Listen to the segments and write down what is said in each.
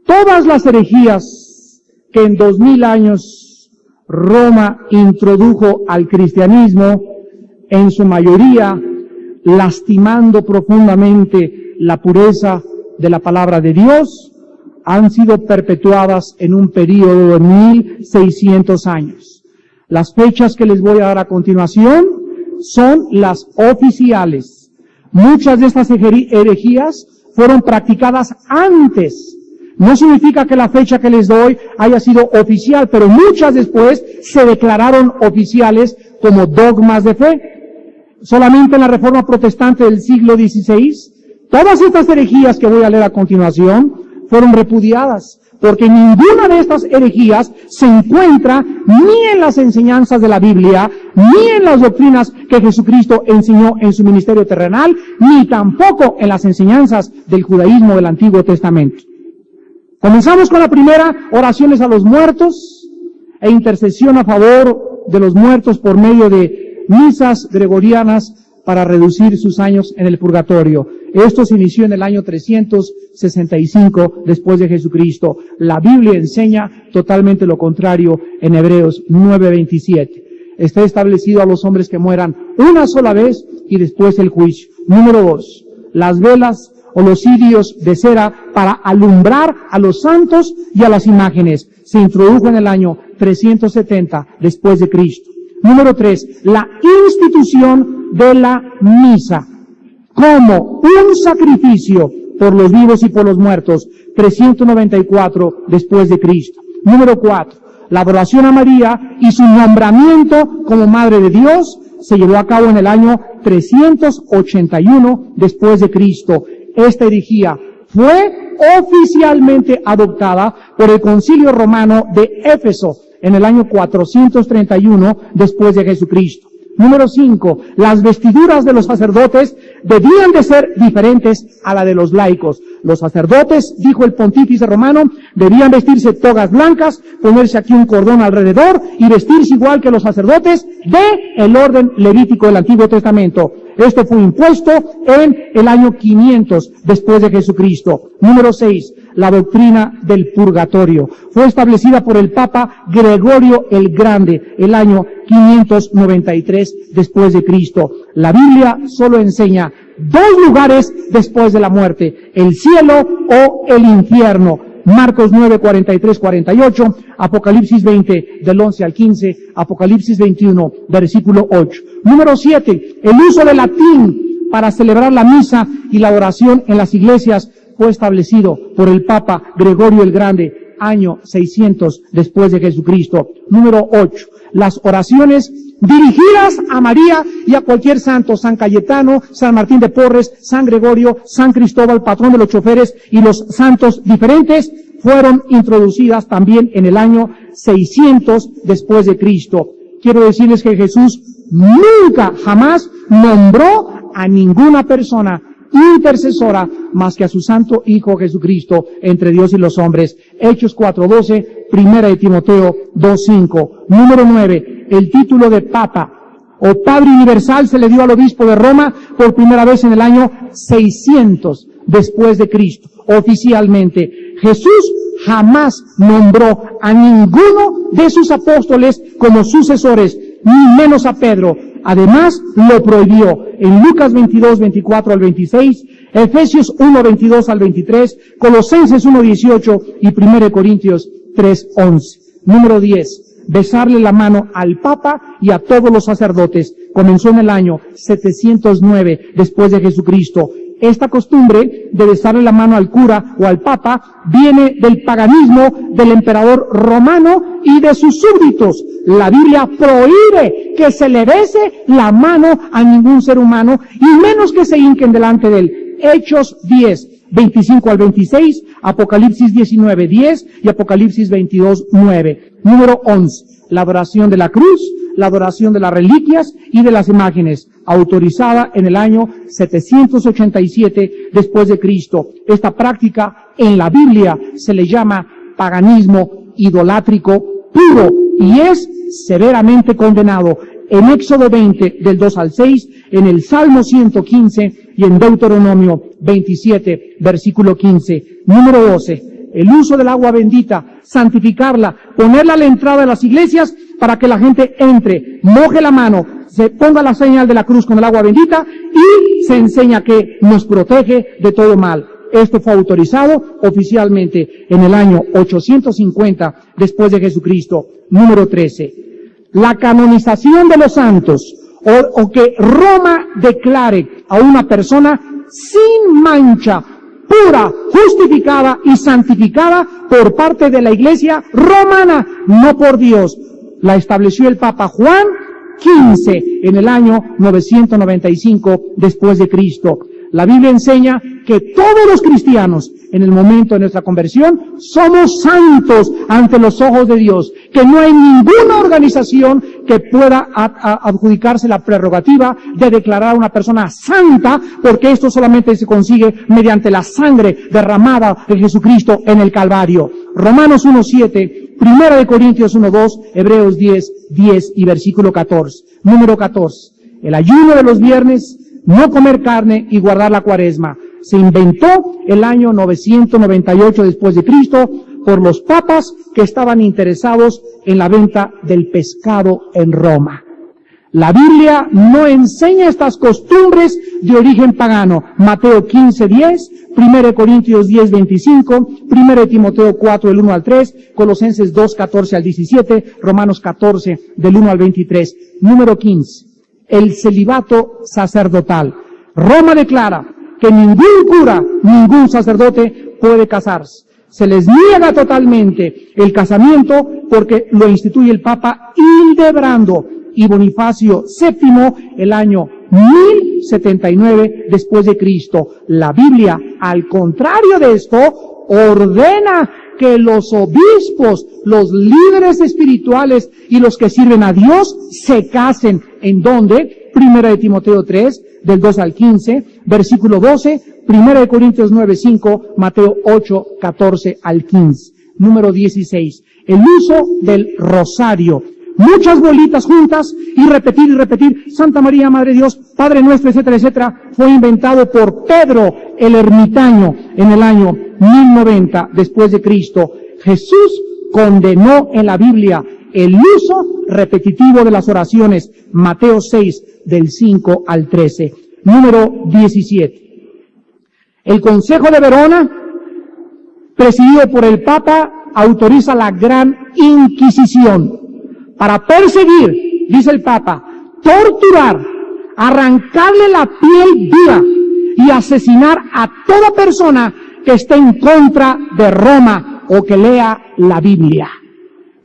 Todas las herejías que en 2000 años Roma introdujo al cristianismo, en su mayoría lastimando profundamente la pureza de la palabra de Dios, han sido perpetuadas en un período de 1600 años. Las fechas que les voy a dar a continuación son las oficiales. Muchas de estas herejías fueron practicadas antes. No significa que la fecha que les doy haya sido oficial, pero muchas después se declararon oficiales como dogmas de fe. Solamente en la Reforma Protestante del siglo XVI, todas estas herejías que voy a leer a continuación fueron repudiadas, porque ninguna de estas herejías se encuentra ni en las enseñanzas de la Biblia, ni en las doctrinas que Jesucristo enseñó en su ministerio terrenal, ni tampoco en las enseñanzas del judaísmo del Antiguo Testamento. Comenzamos con la primera, oraciones a los muertos e intercesión a favor de los muertos por medio de misas gregorianas para reducir sus años en el purgatorio. Esto se inició en el año 365 después de Jesucristo. La Biblia enseña totalmente lo contrario en Hebreos 9:27. Está establecido a los hombres que mueran una sola vez y después el juicio. Número 2. Las velas o los cirios de cera para alumbrar a los santos y a las imágenes. Se introdujo en el año 370 después de Cristo. Número 3. La institución de la misa como un sacrificio por los vivos y por los muertos, 394 después de Cristo. Número 4. La adoración a María y su nombramiento como Madre de Dios se llevó a cabo en el año 381 después de Cristo. Esta herejía fue oficialmente adoptada por el Concilio Romano de Éfeso en el año 431 después de Jesucristo. Número 5. Las vestiduras de los sacerdotes debían de ser diferentes a la de los laicos. Los sacerdotes, dijo el pontífice romano, debían vestirse togas blancas, ponerse aquí un cordón alrededor y vestirse igual que los sacerdotes de el orden levítico del Antiguo Testamento. Esto fue impuesto en el año 500 después de Jesucristo. Número 6. La doctrina del purgatorio fue establecida por el Papa Gregorio el Grande el año 593 después de Cristo. La Biblia solo enseña dos lugares después de la muerte: el cielo o el infierno. Marcos 9, 43, 48, Apocalipsis 20, del 11 al 15, Apocalipsis 21, versículo 8. Número 7, el uso del latín para celebrar la misa y la oración en las iglesias fue establecido por el Papa Gregorio el Grande, año 600 después de Jesucristo. Número 8, las oraciones dirigidas a María y a cualquier santo, San Cayetano, San Martín de Porres, San Gregorio, San Cristóbal, patrón de los choferes, y los santos diferentes, fueron introducidas también en el año 600 después de Cristo. Quiero decirles que Jesús nunca, jamás nombró a ninguna persona intercesora más que a su santo Hijo Jesucristo entre Dios y los hombres. Hechos 4:12, Primera de Timoteo 2:5. Número 9, el título de Papa o Padre Universal se le dio al obispo de Roma por primera vez en el año 600 después de Cristo. Oficialmente, Jesús jamás nombró a ninguno de sus apóstoles como sucesores, ni menos a Pedro. Además, lo prohibió en Lucas 22, 24 al 26, Efesios 1, 22 al 23, Colosenses 1, 18 y 1 Corintios 3, 11. Número 10. Besarle la mano al Papa y a todos los sacerdotes. Comenzó en el año 709 después de Jesucristo. Esta costumbre de besarle la mano al cura o al Papa viene del paganismo del emperador romano y de sus súbditos. La Biblia prohíbe que se le bese la mano a ningún ser humano y menos que se hinquen delante de él. Hechos 10, 25 al 26, Apocalipsis 19, 10 y Apocalipsis 22, 9. Número 11. La adoración de la cruz, la adoración de las reliquias y de las imágenes, autorizada en el año 787 después de Cristo. Esta práctica en la Biblia se le llama paganismo idolátrico puro y es severamente condenado en Éxodo 20 del 2 al 6, en el Salmo 115 y en Deuteronomio 27 versículo 15. Número 12. el uso del agua bendita, santificarla, ponerla a la entrada de las iglesias para que la gente entre, moje la mano, se ponga la señal de la cruz con el agua bendita y se enseña que nos protege de todo mal. Esto fue autorizado oficialmente en el año 850 después de Jesucristo. Número 13. La canonización de los santos, o que Roma declare a una persona sin mancha, pura, justificada y santificada por parte de la Iglesia romana, no por Dios. La estableció el Papa Juan XV en el año 995 después de Cristo. La Biblia enseña que todos los cristianos, en el momento de nuestra conversión, somos santos ante los ojos de Dios, que no hay ninguna organización que pueda adjudicarse la prerrogativa de declarar a una persona santa, porque esto solamente se consigue mediante la sangre derramada de Jesucristo en el Calvario. Romanos 1:7, 1 Corintios 1:2, Hebreos 10:10 y versículo 14. Número 14. El ayuno de los viernes, no comer carne y guardar la cuaresma. Se inventó el año 998 después de Cristo por los papas que estaban interesados en la venta del pescado en Roma. La Biblia no enseña estas costumbres de origen pagano. Mateo 15:10, 1 Corintios 10:25, 1 Timoteo 4 del 1 al 3, Colosenses 2:14 al 17, Romanos 14 del 1 al 23. Número 15. El celibato sacerdotal. Roma declara que ningún cura, ningún sacerdote puede casarse. Se les niega totalmente el casamiento porque lo instituye el Papa Hildebrando y Bonifacio VII el año 1079 después de Cristo. La Biblia, al contrario de esto, ordena que los obispos, los líderes espirituales y los que sirven a Dios se casen. ¿En dónde? 1 Timoteo 3, del 2 al 15, versículo 12, 1 Corintios 9:5, Mateo 8, 14 al 15. Número 16. El uso del rosario. Muchas bolitas juntas y repetir, Santa María, Madre de Dios, Padre nuestro, etcétera, etcétera, fue inventado por Pedro el ermitaño en el año 1090 después de Cristo. Jesús condenó en la Biblia el uso repetitivo de las oraciones. Mateo 6, del 5 al 13. Número 17. El Consejo de Verona, presidido por el Papa, autoriza la Gran Inquisición para perseguir, dice el Papa, torturar, arrancarle la piel viva y asesinar a toda persona que esté en contra de Roma o que lea la Biblia.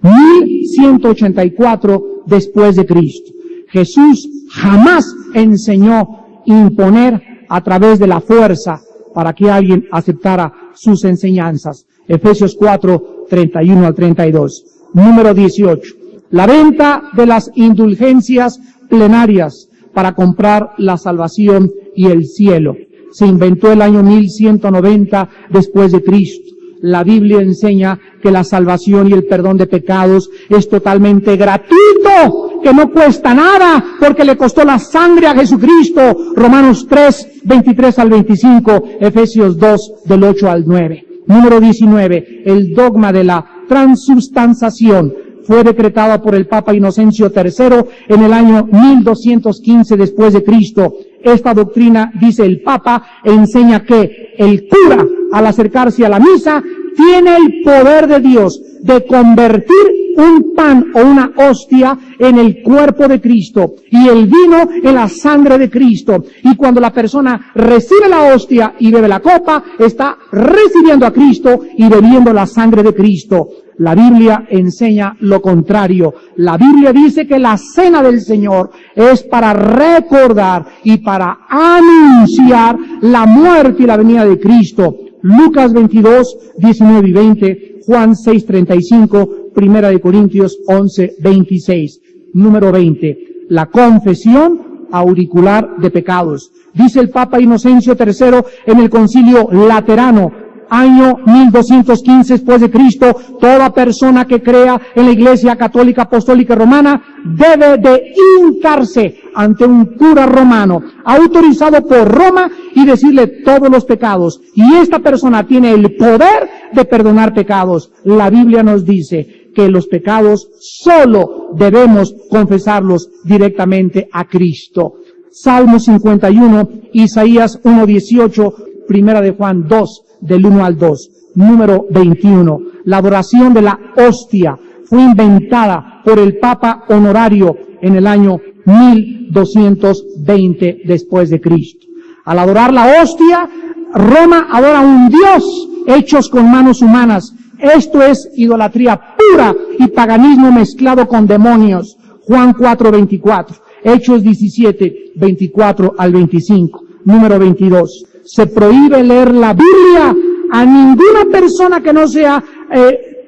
1184 después de Cristo. Jesús jamás enseñó imponer a través de la fuerza para que alguien aceptara sus enseñanzas. Efesios 4, 31 al 32. Número 18. La venta de las indulgencias plenarias para comprar la salvación y el cielo. Se inventó el año 1190 después de Cristo. La Biblia enseña que la salvación y el perdón de pecados es totalmente gratuito, que no cuesta nada, porque le costó la sangre a Jesucristo. Romanos 3, 23 al 25, Efesios 2, del 8 al 9. Número 19. El dogma de la transubstanciación fue decretada por el Papa Inocencio III en el año 1215 después de Cristo. Esta doctrina, dice el Papa, enseña que el cura, al acercarse a la misa, tiene el poder de Dios de convertir un pan o una hostia en el cuerpo de Cristo y el vino en la sangre de Cristo. Y cuando la persona recibe la hostia y bebe la copa, está recibiendo a Cristo y bebiendo la sangre de Cristo. La Biblia enseña lo contrario. La Biblia dice que la cena del Señor es para recordar y para anunciar la muerte y la venida de Cristo. Lucas 22, 19 y 20, Juan 6, 35, 1 Corintios 11, 26. Número 20. La confesión auricular de pecados. Dice el Papa Inocencio III en el Concilio Laterano, año 1215 después de Cristo, toda persona que crea en la Iglesia Católica Apostólica Romana debe de hincarse ante un cura romano, autorizado por Roma, y decirle todos los pecados. Y esta persona tiene el poder de perdonar pecados. La Biblia nos dice que los pecados solo debemos confesarlos directamente a Cristo. Salmo 51, Isaías 1:18, Primera de Juan 2, del 1 al 2. Número 21. La adoración de la hostia fue inventada por el Papa Honorario en el año 1220 después de Cristo. Al adorar la hostia, Roma adora a un Dios hechos con manos humanas. Esto es idolatría pura y paganismo mezclado con demonios. Juan 4:24. Hechos 17:24 al 25. Número 22. Se prohíbe leer la Biblia a ninguna persona que no sea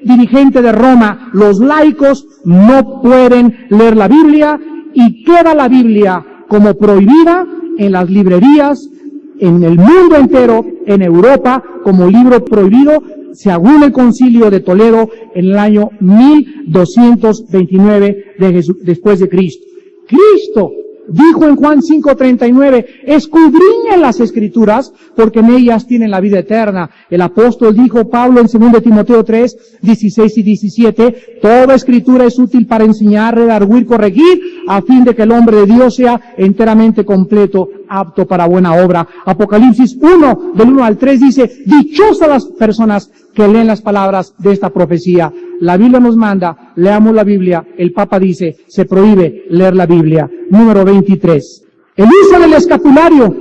dirigente de Roma. Los laicos no pueden leer la Biblia, y queda la Biblia como prohibida en las librerías, en el mundo entero, en Europa, como libro prohibido, según el Concilio de Toledo en el año 1229 después de Cristo. Cristo dijo en Juan 5:39, escudriñen las Escrituras, porque en ellas tienen la vida eterna. El apóstol dijo, Pablo, en 2 Timoteo 3:16 y 17, toda Escritura es útil para enseñar, redarguir, corregir, a fin de que el hombre de Dios sea enteramente completo, apto para buena obra. Apocalipsis 1, del 1 al 3 dice, dichosas las personas que leen las palabras de esta profecía. La Biblia nos manda, leamos la Biblia. El Papa dice, se prohíbe leer la Biblia. Número 23. El uso del escapulario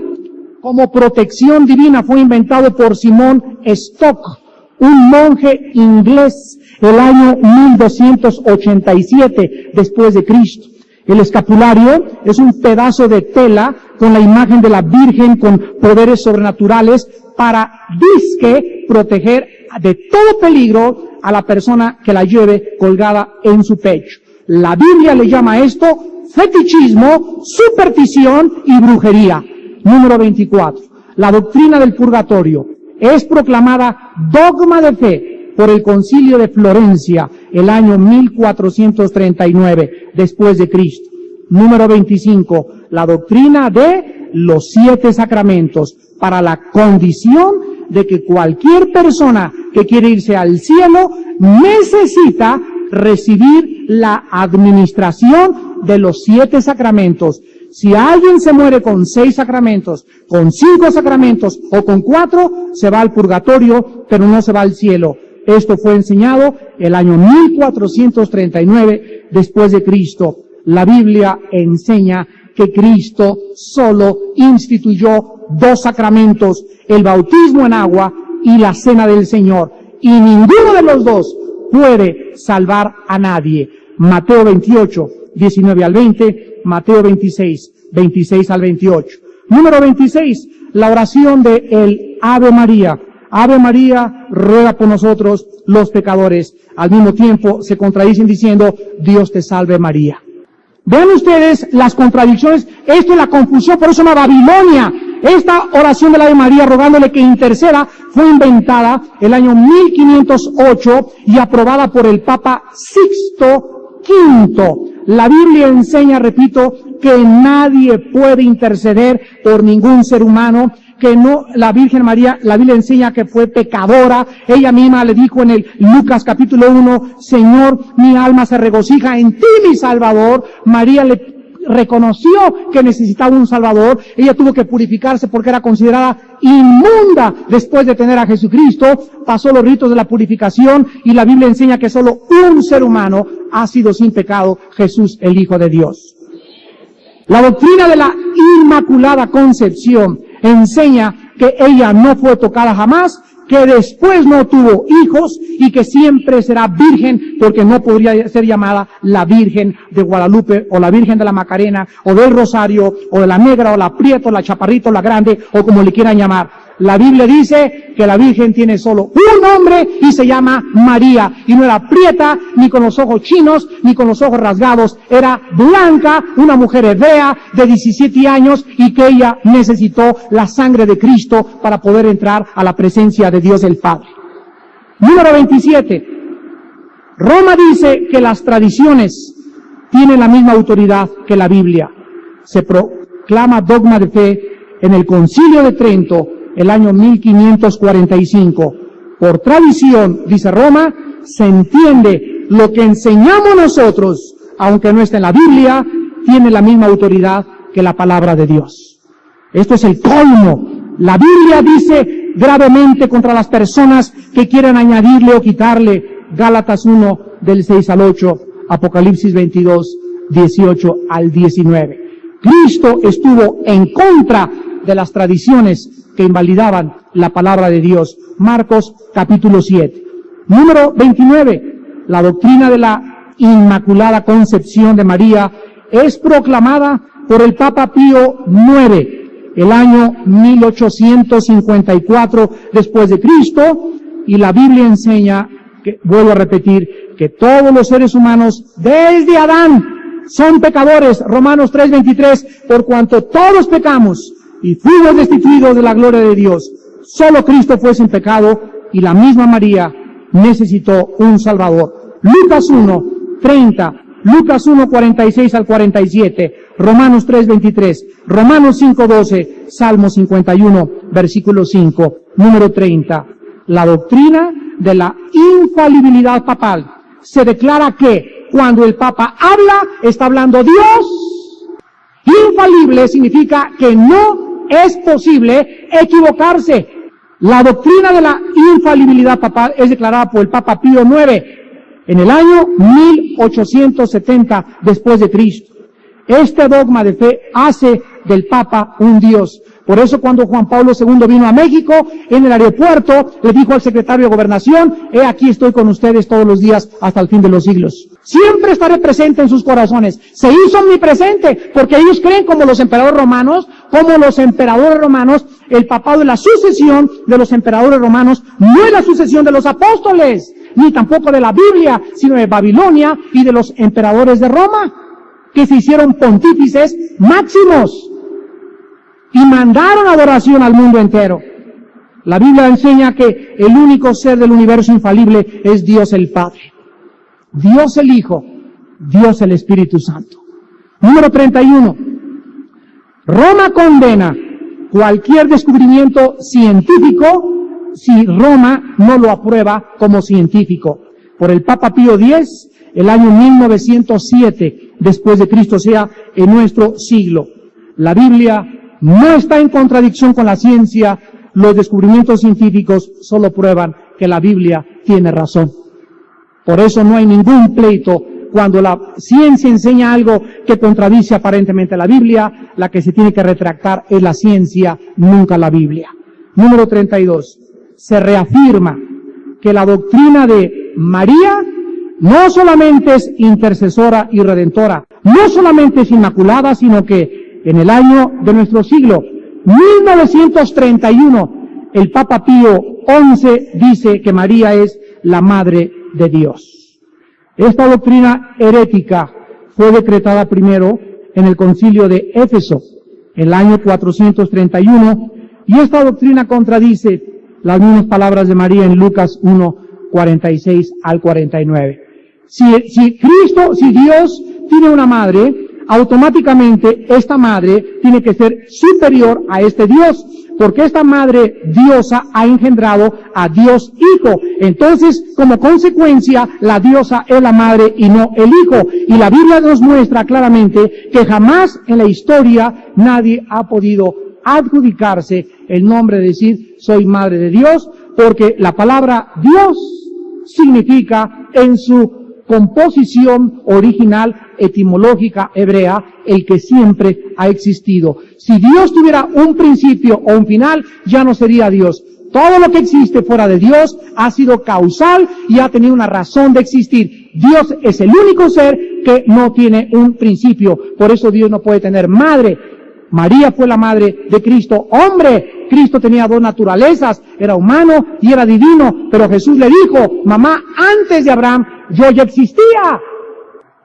como protección divina fue inventado por Simón Stock, un monje inglés, el año 1287 después de Cristo. El escapulario es un pedazo de tela con la imagen de la Virgen con poderes sobrenaturales para disque proteger de todo peligro a la persona que la lleve colgada en su pecho. La Biblia le llama esto fetichismo, superstición y brujería. Número 24. La doctrina del purgatorio es proclamada dogma de fe por el Concilio de Florencia el año 1439 después de Cristo. Número 25. La doctrina de los 7 sacramentos para la condición de que cualquier persona que quiere irse al cielo necesita recibir la administración de los 7 sacramentos. Si alguien se muere con 6 sacramentos, con 5 sacramentos o con 4, se va al purgatorio, pero no se va al cielo. Esto fue enseñado el año 1439 después de Cristo. La Biblia enseña que Cristo solo instituyó 2 sacramentos, el bautismo en agua y la cena del Señor. Y ninguno de los 2 puede salvar a nadie. Mateo 28, 19 al 20, Mateo 26, 26 al 28. Número 26, la oración de el Ave María. Ave María, ruega por nosotros los pecadores. Al mismo tiempo se contradicen diciendo, Dios te salve María. Vean ustedes las contradicciones. Esto es la confusión, por eso se llama Babilonia. Esta oración de la Ave María, rogándole que interceda, fue inventada el año 1508 y aprobada por el Papa Sixto V. La Biblia enseña, repito, que nadie puede interceder por ningún ser humano, que no, la Virgen María, la Biblia enseña que fue pecadora. Ella misma le dijo en el Lucas capítulo 1, Señor, mi alma se regocija en ti, mi Salvador. María le reconoció que necesitaba un Salvador. Ella tuvo que purificarse porque era considerada inmunda después de tener a Jesucristo. Pasó los ritos de la purificación y la Biblia enseña que solo un ser humano ha sido sin pecado, Jesús, el Hijo de Dios. La doctrina de la Inmaculada Concepción enseña que ella no fue tocada jamás, que después no tuvo hijos y que siempre será virgen, porque no podría ser llamada la Virgen de Guadalupe o la Virgen de la Macarena o del Rosario o de la Negra o la Prieta o la Chaparrita o la Grande o como le quieran llamar. La Biblia dice que la Virgen tiene solo un nombre y se llama María. Y no era prieta, ni con los ojos chinos, ni con los ojos rasgados. Era blanca, una mujer hebrea de 17 años y que ella necesitó la sangre de Cristo para poder entrar a la presencia de Dios el Padre. Número 27. Roma dice que las tradiciones tienen la misma autoridad que la Biblia. Se proclama dogma de fe en el Concilio de Trento, el año 1545. Por tradición, dice Roma, se entiende lo que enseñamos nosotros, aunque no esté en la Biblia, tiene la misma autoridad que la palabra de Dios. Esto es el colmo. La Biblia dice gravemente contra las personas que quieran añadirle o quitarle. Gálatas 1, del 6 al 8, Apocalipsis 22, 18 al 19. Cristo estuvo en contra de las tradiciones que invalidaban la palabra de Dios. Marcos capítulo 7. Número 29. La doctrina de la Inmaculada Concepción de María es proclamada por el Papa Pío IX, el año 1854 después de Cristo, y la Biblia enseña, que, vuelvo a repetir, que todos los seres humanos desde Adán son pecadores. Romanos 3:23, por cuanto todos pecamos y fuimos destituidos de la gloria de Dios. Solo Cristo fue sin pecado y la misma María necesitó un Salvador. Lucas 1:30, Lucas 1:46 al 47, Romanos 3:23, Romanos 5:12, Salmo 51, versículo 5, número 30. La doctrina de la infalibilidad papal se declara que cuando el Papa habla, está hablando Dios. Infalible significa que no es posible equivocarse. La doctrina de la infalibilidad papal es declarada por el Papa Pío IX en el año 1870 después de Cristo. Este dogma de fe hace del Papa un Dios. Por eso cuando Juan Pablo II vino a México, en el aeropuerto, le dijo al secretario de Gobernación, he aquí estoy con ustedes todos los días hasta el fin de los siglos. Siempre estaré presente en sus corazones. Se hizo omnipresente, porque ellos creen como los emperadores romanos, el papado es la sucesión de los emperadores romanos, no es la sucesión de los apóstoles, ni tampoco de la Biblia, sino de Babilonia y de los emperadores de Roma, que se hicieron pontífices máximos y mandaron adoración al mundo entero. La Biblia enseña que el único ser del universo infalible es Dios el Padre, Dios el Hijo, Dios el Espíritu Santo. Número 31. Roma condena cualquier descubrimiento científico si Roma no lo aprueba como científico. Por el Papa Pío X, el año 1907, después de Cristo, o sea, en nuestro siglo. La Biblia no está en contradicción con la ciencia. Los descubrimientos científicos solo prueban que la Biblia tiene razón. Por eso no hay ningún pleito. Cuando la ciencia enseña algo que contradice aparentemente a la Biblia, la que se tiene que retractar es la ciencia, nunca la Biblia. Número 32. Se reafirma que la doctrina de María no solamente es intercesora y redentora, no solamente es inmaculada, sino que en el año de nuestro siglo, 1931, el Papa Pío XI dice que María es la Madre de Dios. Esta doctrina herética fue decretada primero en el Concilio de Éfeso, el año 431, y esta doctrina contradice las mismas palabras de María en Lucas 1, 46 al 49. Si Dios tiene una madre, automáticamente esta madre tiene que ser superior a este Dios, porque esta madre diosa ha engendrado a Dios Hijo. Entonces, como consecuencia, la diosa es la madre y no el Hijo. Y la Biblia nos muestra claramente que jamás en la historia nadie ha podido adjudicarse el nombre de decir soy madre de Dios, porque la palabra Dios significa en su composición original etimológica hebrea, el que siempre ha existido. Si Dios tuviera un principio o un final, ya no sería Dios. Todo lo que existe fuera de Dios ha sido causal y ha tenido una razón de existir. Dios es el único ser que no tiene un principio. Por eso Dios no puede tener madre. María fue la madre de Cristo, hombre. Cristo tenía dos naturalezas, era humano y era divino, pero Jesús le dijo, mamá, antes de Abraham yo ya existía.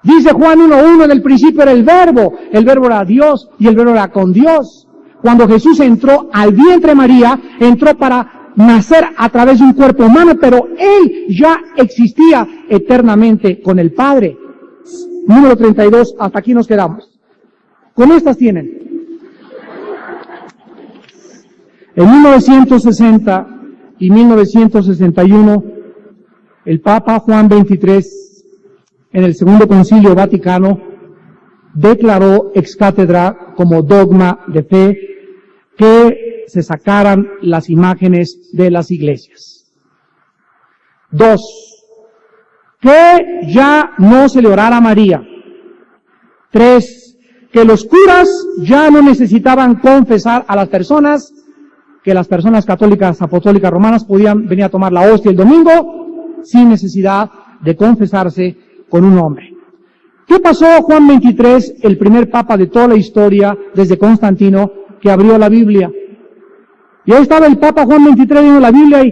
Dice Juan 1:1, en el principio era el verbo era Dios y el verbo era con Dios. Cuando Jesús entró al vientre de María, entró para nacer a través de un cuerpo humano, pero Él ya existía eternamente con el Padre. Número 32, hasta aquí nos quedamos. Con estas tienen. En 1960 y 1961, el Papa Juan XXIII, en el Segundo Concilio Vaticano, declaró ex cátedra como dogma de fe que se sacaran las imágenes de las iglesias. 2. Que ya no se le orara a María. 3. Que los curas ya no necesitaban confesar a las personas, que las personas católicas, apostólicas, romanas podían venir a tomar la hostia el domingo sin necesidad de confesarse con un hombre. ¿Qué pasó Juan XXIII, el primer papa de toda la historia, desde Constantino, que abrió la Biblia? Y ahí estaba el Papa Juan XXIII viendo la Biblia y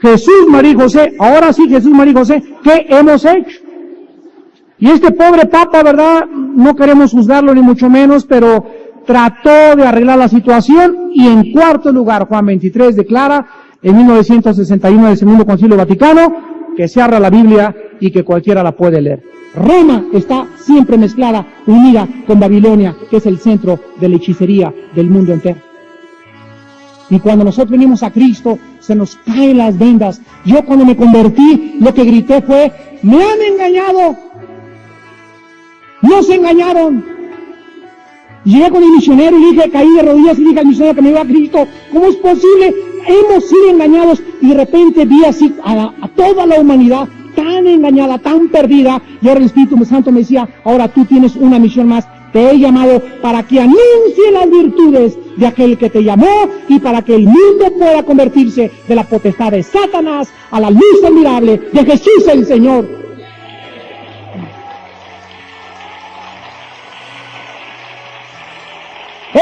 Jesús, María y José, ahora sí Jesús, María y José, ¿qué hemos hecho? Y este pobre Papa, ¿verdad? No queremos juzgarlo ni mucho menos, pero trató de arreglar la situación y en cuarto lugar Juan XXIII declara en 1961 del Segundo Concilio Vaticano que se abra la Biblia y que cualquiera la puede leer. Roma está siempre mezclada, unida con Babilonia, que es el centro de la hechicería del mundo entero. Y cuando nosotros venimos a Cristo, se nos caen las vendas. Yo cuando me convertí, lo que grité fue, ¡me han engañado! ¡Nos engañaron! Y llegué con el misionero y dije, caí de rodillas y dije al misionero que me iba a Cristo, ¿cómo es posible? Hemos sido engañados. Y de repente vi así a toda la humanidad tan engañada, tan perdida, y ahora el Espíritu Santo me decía, ahora tú tienes una misión más, te he llamado para que anuncie las virtudes de aquel que te llamó y para que el mundo pueda convertirse de la potestad de Satanás a la luz admirable de Jesús el Señor.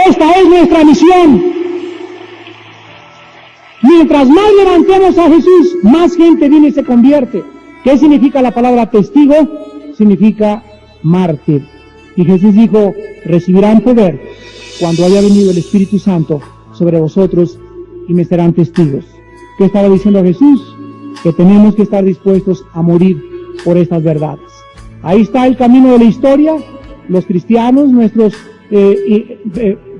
Esta es nuestra misión. Mientras más levantemos a Jesús, más gente viene y se convierte. ¿Qué significa la palabra testigo? Significa mártir. Y Jesús dijo, recibirán poder cuando haya venido el Espíritu Santo sobre vosotros y me serán testigos. ¿Qué estaba diciendo Jesús? Que tenemos que estar dispuestos a morir por estas verdades. Ahí está el camino de la historia. Los cristianos, nuestros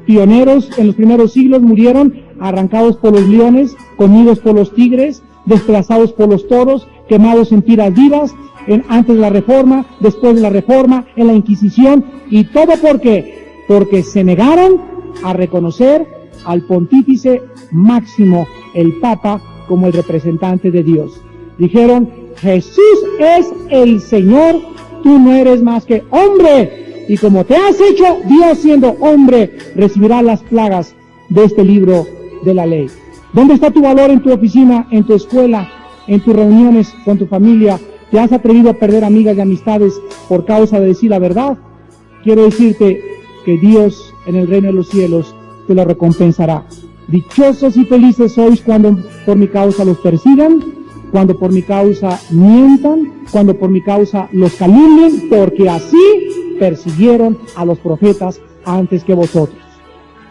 pioneros en los primeros siglos murieron arrancados por los leones, comidos por los tigres, desplazados por los toros, quemados en piras vivas, antes de la Reforma, después de la Reforma, en la Inquisición, y todo ¿por qué? Porque se negaron a reconocer al pontífice máximo, el Papa, como el representante de Dios. Dijeron, Jesús es el Señor, tú no eres más que hombre, y como te has hecho Dios siendo hombre, recibirás las plagas de este libro de la ley. ¿Dónde está tu valor en tu oficina, en tu escuela, en tus reuniones con tu familia? ¿Te has atrevido a perder amigas y amistades por causa de decir la verdad? Quiero decirte que Dios en el reino de los cielos te lo recompensará. Dichosos y felices sois cuando por mi causa los persigan, cuando por mi causa mientan, cuando por mi causa los calumnien, porque así persiguieron a los profetas antes que vosotros.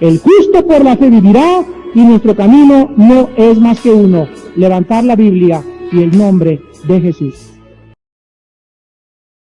El justo por la fe vivirá, y nuestro camino no es más que uno, levantar la Biblia y el nombre de Jesús.